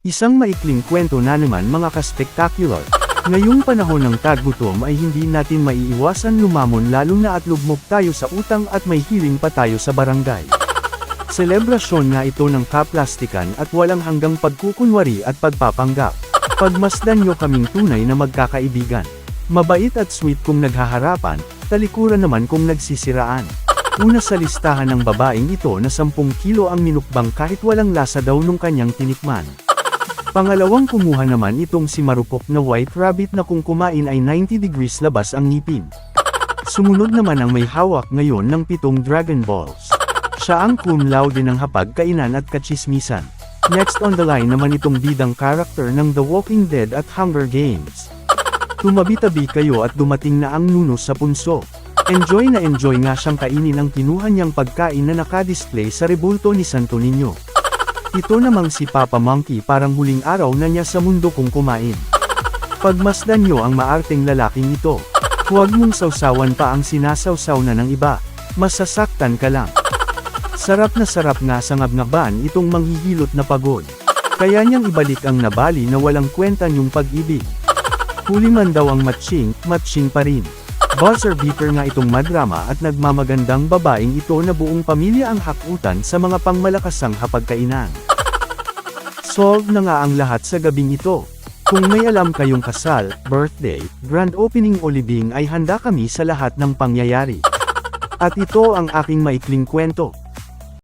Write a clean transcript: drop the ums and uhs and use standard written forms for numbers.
Isang maikling kwento na naman mga ka-spectacular. Ngayong panahon ng taggutom ay hindi natin maiiwasan lumamon lalo na at lugmok tayo sa utang at may hiling pa tayo sa barangay. Selebrasyon nga ito ng kaplastikan at walang hanggang pagkukunwari at pagpapanggap. Pagmasdan nyo kaming tunay na magkakaibigan. Mabait at sweet kung naghaharapan, talikuran naman kung nagsisiraan. Una sa listahan ng babaeng ito na 10 kilo ang minukbang kahit walang lasa daw nung kanyang tinikman. Pangalawang kumuha naman itong si marupok na white rabbit na kung kumain ay 90 degrees labas ang ngipin. Sumunod naman ang may hawak ngayon ng 7 Dragon Balls. Siya ang cum laude ng hapag-kainan at kachismisan. Next on the line naman itong bidang karakter ng The Walking Dead at Hunger Games. Tumabi-tabi kayo at dumating na ang nuno sa punso. Enjoy nga siyang kainin ang kinuha niyang pagkain na nakadisplay sa rebulto ni Santo Niño. Ito namang si Papa Monkey parang huling araw na niya sa mundo kung kumain. Pagmasdan nyo ang maarteng lalaking ito. Huwag mong sausawan pa ang sinasawsaw na ng iba. Masasaktan ka lang. Sarap nga sa ngabngaban itong manghihilot na pagod. Kaya niyang ibalik ang nabali na walang kwenta niyong pag-ibig. Huli man daw ang matching pa rin. Buzzer beater nga itong madrama at nagmamagandang babaeng ito na buong pamilya ang hakutan sa mga pangmalakasang hapagkainan. Solved na nga ang lahat sa gabing ito. Kung may alam kayong kasal, birthday, grand opening o libing ay handa kami sa lahat ng pangyayari. At ito ang aking maikling kwento.